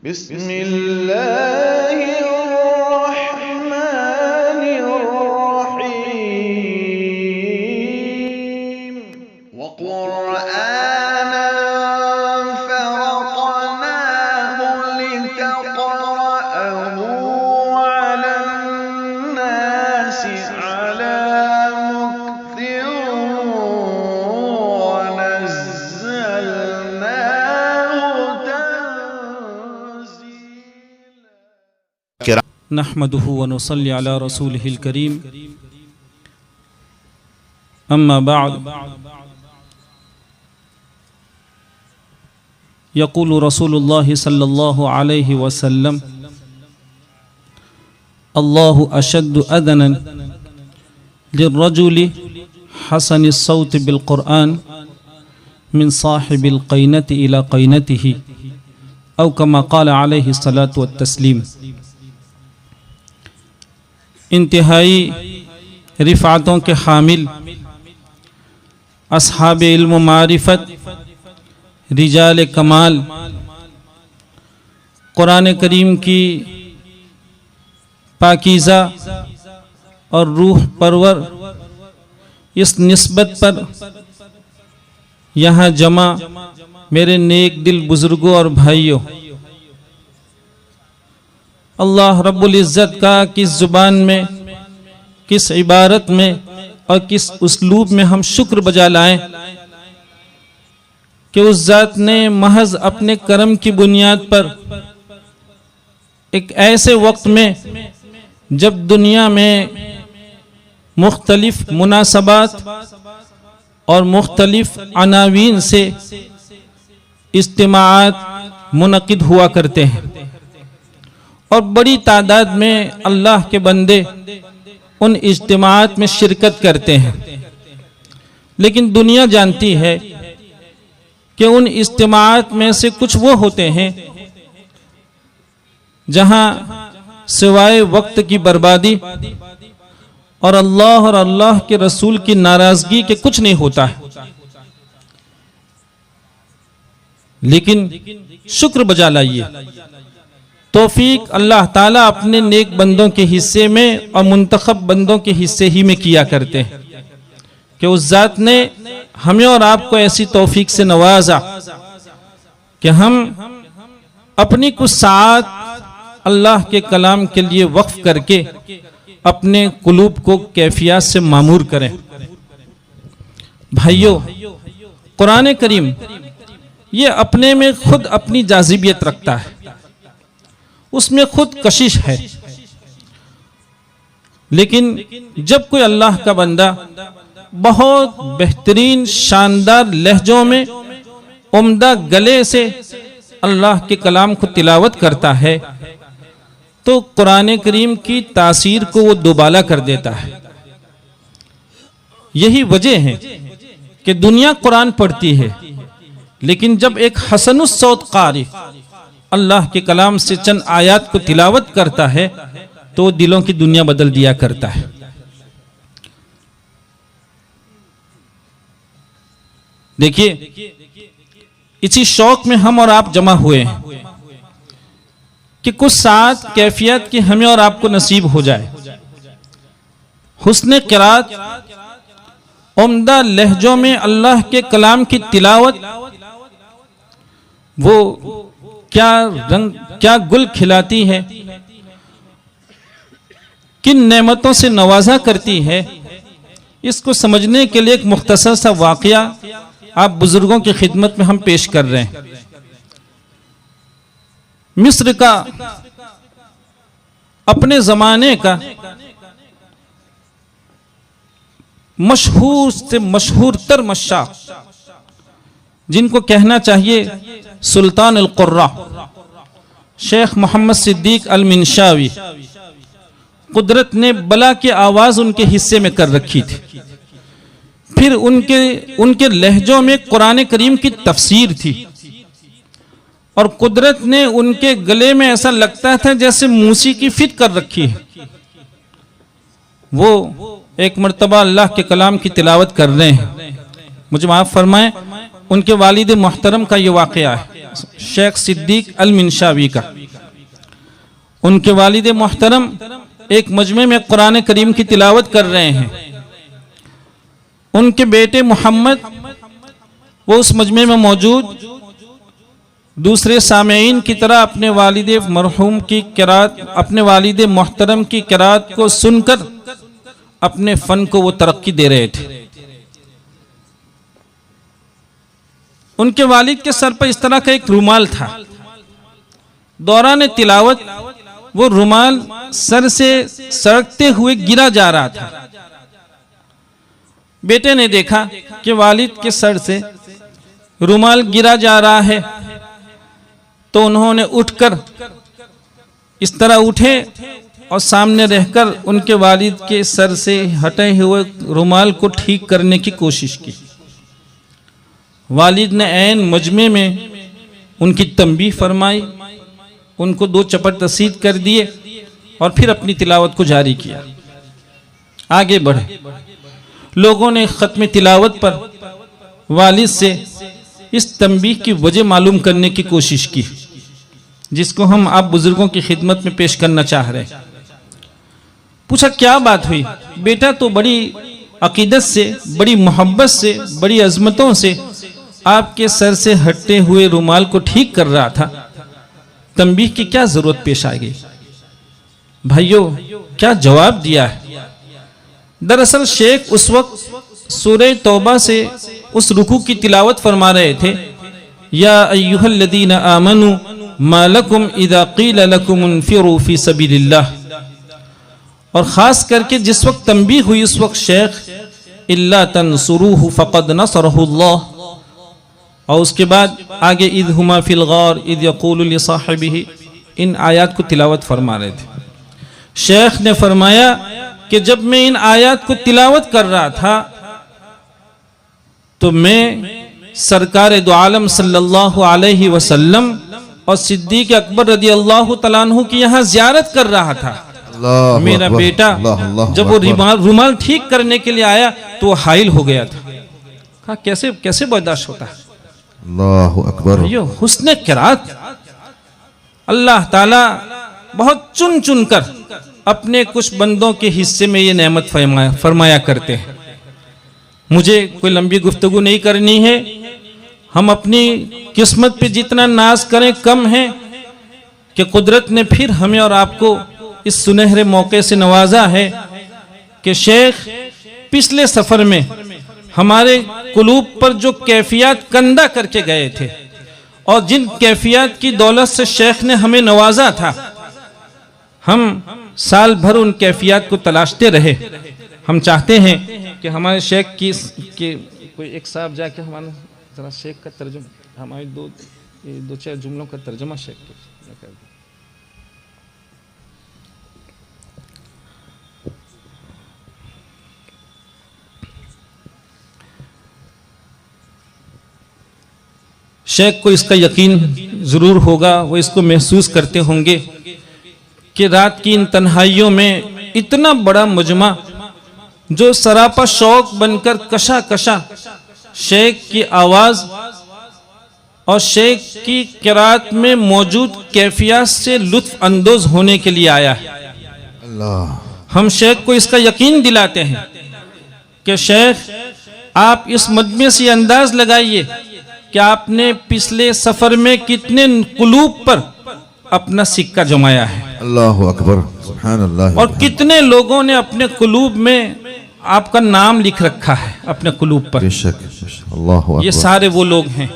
बिस्मिल्लाहिर्रहमानिर्रहीम वक़ुरआनन फ़रक़नाहु लितक़रअहु अलन्नासि अला मुक्थिन वनज़्ज़लनाहु तंज़ीला। नहमदुहु व नुसल्ली अला रसूलिहिल करीम। अम्मा बअद। यक़ूलु रसूलुल्लाह सल्लल्लाहु अलैहि वसल्लम अल्लाहु अशद्दु अदनन लिर्रजुलि हसनिस सौत बिल कुरआन मिन साहिबिल क़ैनति इला क़ैनतिही औ कमा क़ाल अलैहि सलातु व तस्लीम। इंतहाई रिफ़ातों के हामिल अस्हाब इल्म मारिफत रिजाल कमाल कुरान करीम की पाकीज़ा और रूह परवर इस निस्बत पर यहाँ जमा मेरे नेक दिल बुजुर्गों और भाइयों, अल्लाह रब्बुल इज़्ज़त का किस ज़ुबान में, किस इबारत में और किस उसलूब में हम शुक्र बजा लाएं कि उस ज़ात ने महज अपने करम की बुनियाद पर एक ऐसे वक्त में जब दुनिया में मुख्तलिफ मुनासबात और मुख्तलिफ अनावीन से इज्तिमाआत मुनक़िद हुआ करते हैं और बड़ी तादाद में अल्लाह के बंदे उन इज्तिमाआत में शिरकत करते हैं, लेकिन दुनिया जानती है कि उन इज्तिमाआत में से कुछ वो होते हैं जहां सिवाय वक्त की बर्बादी और अल्लाह के रसूल की नाराजगी के कुछ नहीं होता है। लेकिन शुक्र बजा लाइए, तौफीक अल्लाह ताला अपने नेक बंदों के हिस्से में और मुंतखब बंदों के हिस्से ही में किया करते हैं कि उस ज़ात ने हमें और आपको ऐसी तौफीक से नवाजा कि हम अपनी कुछ साथ अल्लाह के कलाम के लिए वक्फ करके अपने कुलूब को कैफियत से मामूर करें। भाइयों, कुरान करीम ये अपने में खुद अपनी जाज़िबियत रखता है, उसमें खुद कशिश है, लेकिन जब कोई अल्लाह का बंदा बहुत बेहतरीन शानदार लहजों में उम्दा गले से अल्लाह के कलाम को तिलावत करता है तो कुरान करीम की तासीर को वो दोबाला कर देता है। यही वजह है कि दुनिया कुरान पढ़ती है, लेकिन जब एक हसनुस सौत कारी अल्लाह के कलाम से चंद आयात को तिलावत करता है तो दिलों की दुनिया बदल दिया करता है। देखिए, इसी शौक में हम और आप जमा हुए हैं कि कुछ साथ कैफियत की हमें और आपको नसीब हो जाए। हुस्न क़िरात, उम्दा लहजों में अल्लाह के कलाम की तिलावत, वो क्या रंग, क्या गुल खिलाती है, किन नेमतों से नवाजा करती है। इसको समझने के लिए एक मुख्तसर सा वाक़या आप बुजुर्गों की खिदमत में हम पेश कर रहे हैं। मिस्र का अपने जमाने का मशहूर से मशहूर तर मशाक, जिनको कहना चाहिए सुल्तान अल कुर्रा, शेख मोहम्मद सिद्दीक अल मिनशावी, कुदरत ने बला की आवाज उनके हिस्से में कर रखी थी। फिर उनके लहजों में कुरान करीम की तफसीर थी और कुदरत ने उनके गले में ऐसा लगता था जैसे मूसीकी फिट कर रखी है। वो एक मर्तबा अल्लाह के कलाम की तिलावत कर रहे हैं, मुझे माफ फरमाएं, उनके वालिद मोहतरम का ये वाक़या है, शेख सिद्दीक अल मिनशावी का। उनके वालिद मोहतरम एक मजमे में कुरान करीम की तिलावत कर रहे हैं। उनके बेटे मोहम्मद वो उस मजमे में मौजूद, दूसरे सामेईन की तरह अपने वालिद मरहूम की किरात, अपने वालिद मोहतरम की किरात को सुनकर अपने फन को वो तरक्की दे रहे थे। उनके वालिद के सर पर इस तरह का एक रुमाल था। दौरान तिलावत वो रुमाल सर से सड़कते हुए गिरा जा रहा था। बेटे ने देखा कि वालिद के सर से रुमाल गिरा जा रहा है, तो उन्होंने उठकर इस तरह उठे और सामने रहकर उनके वालिद के सर से हटे हुए रुमाल को ठीक करने की कोशिश की। वालिद ने ऐन मजमे में उनकी तंबीह फरमाई, उनको 2 चपट तसीद कर दिए और फिर अपनी तिलावत को जारी किया। आगे बढ़े। लोगों ने खत्म तिलावत पर वालिद से इस तंबीह की वजह मालूम करने की कोशिश की, जिसको हम आप बुजुर्गों की खिदमत में पेश करना चाह रहे हैं। पूछा क्या बात हुई? बेटा तो बड़ी अकीदत से, बड़ी मोहब्बत से, बड़ी अजमतों से आपके सर से हटते हुए रुमाल को ठीक कर रहा था, तंबीह की क्या जरूरत पेश आ गई? भाइयों, क्या जवाब दिया है? दरअसल शेख उस वक्त सूरह तौबा से उस रुकू की तिलावत फरमा रहे थे, या अय्युहल्लज़ीना आमनू मा लकुम इज़ा क़ील लकुम उन्फ़िरू फ़ी सबीलिल्लाह। और ख़ास करके जिस वक्त तंबीह हुई उस वक्त शेख इल्ला तंसुरूहु फ़क़द नसरहुल्लाह, और उसके बाद आगे इज़ हुमा फ़िल ग़ार इज़ यक़ूलु लिसाहिबिही, इन आयात को तिलावत फरमा रहे थे। शेख ने फरमाया कि जब मैं इन आयात को तिलावत कर रहा था तो मैं सरकार दो आलम सल्लल्लाहु अलैहि वसल्लम और सिद्दीक अकबर रज़ी अल्लाह तआला अन्हु की यहाँ ज़ियारत कर रहा था। मेरा बेटा जब वो रुमाल ठीक करने के लिए आया तो वो हाइल हो गया था। कहा कैसे कैसे बर्दाश्त होता है? अल्लाहु अकबर। ये हुस्न किरात अल्लाह ताला बहुत चुन चुन कर अपने कुछ बंदों के हिस्से में ये नेमत फरमाया करते हैं। मुझे कोई लंबी गुफ्तगू नहीं करनी है। हम अपनी किस्मत पे जितना नाज करें कम है कि कुदरत ने फिर हमें और आपको इस सुनहरे मौके से नवाजा है कि शेख पिछले सफर में हमारे कुलूब पर जो कैफियत कंधा करके गए थे और जिन कैफियत की दौलत से शेख ने हमें नवाजा था, हम साल भर उन कैफियत को तलाशते रहे। हम चाहते हैं कि हमारे शेख की कोई एक साहब जाके हमारे जरा शेख का तर्जुमा, हमारे दो चार जुमलों का तर्जुमा शेख कर दे। शेख को इसका यकीन ज़रूर होगा, वो इसको महसूस करते होंगे कि रात की इन तन्हाइयों में इतना बड़ा मुजमा जो सरापा शौक बनकर कशा कशा शेख की आवाज़ और शेख की किरात में मौजूद कैफियत से लुत्फ अंदोज होने के लिए आया है। हम शेख को इसका यकीन दिलाते हैं कि शेख आप इस मजमे से अंदाज लगाइए कि आपने पिछले सफर में कितने कुलूब पर अपना सिक्का जमाया है। अल्लाहु अकबर, सुभान अल्लाह। और कितने लोगों ने अपने कुलूब में आपका नाम लिख रखा है अपने कुलूब पर। बेशक, अल्लाहु अकबर। ये सारे वो लोग हैं।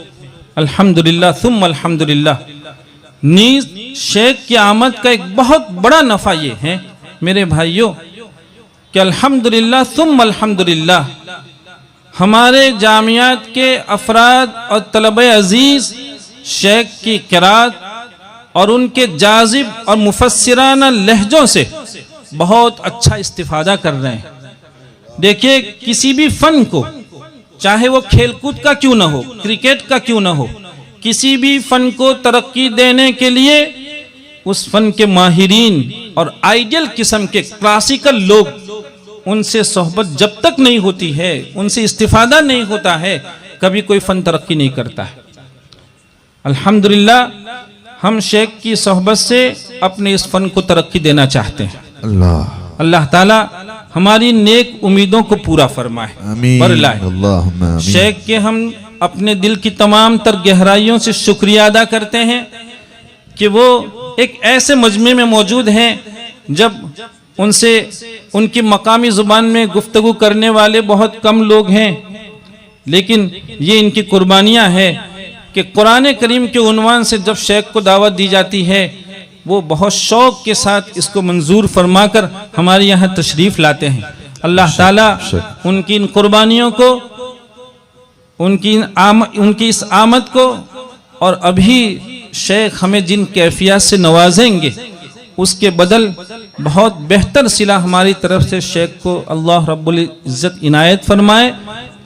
अल्हम्दुलिल्लाह सुम्मा अल्हम्दुलिल्लाह। नीज शेख की आमद का एक बहुत बड़ा नफा ये है मेरे भाइयों कि अल्हम्दुलिल्लाह सुम्मा अल्हम्दुलिल्लाह हमारे जामियात के अफराद और तलबे अजीज शेख की किरात और उनके जाजिब और मुफस्सिराना लहजों से बहुत अच्छा इस्तिफादा कर रहे हैं। देखिए, किसी भी फन को, चाहे वो खेलकूद का क्यों ना हो, क्रिकेट का क्यों ना हो, किसी भी फन को तरक्की देने के लिए उस फन के माहिरीन और आइडियल किस्म के क्लासिकल लोग, उनसे सोहबत जब तक नहीं होती है, उनसे इस्तिफादा नहीं होता है, कभी कोई फन तरक्की नहीं करता है। अल्हम्दुलिल्लाह हम शेख की सोहबत से अपने इस फन को तरक्की देना चाहते हैं। अल्लाह अल्लाह ताला हमारी नेक उम्मीदों को पूरा फरमाए, आमीन बरलाए। अल्लाहुम्मा आमीन। शेख के हम अपने दिल की तमाम तर गहराइयों से शुक्रिया अदा करते हैं कि वो एक ऐसे मजमे में मौजूद हैं जब उनसे उनकी मकामी ज़ुबान में गुफ्तगू करने वाले बहुत कम लोग हैं, लेकिन ये इनकी कुर्बानियाँ हैं कि कुरान करीम के उन्वान से जब शेख को दावत दी जाती है वो बहुत शौक़ के साथ इसको मंजूर फरमाकर हमारे यहाँ तशरीफ़ लाते हैं। अल्लाह ताला उनकी इन कुर्बानियों को, उनकी इस आमद को और अभी शेख हमें जिन कैफियत से नवाजेंगे उसके बदल बहुत बेहतर सिला हमारी तरफ से शेख को अल्लाह रब्बुल इज़्ज़त इनायत फरमाए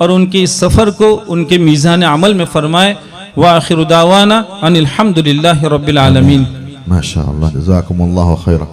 और उनके इस सफ़र को उनके मीज़ान अमल में फरमाए। व आखिरु दावाना अनिल हम्दुलिल्लाहि रब्बिल आलमीन। माशा अल्लाह, जज़ाकुमुल्लाहु खैरा।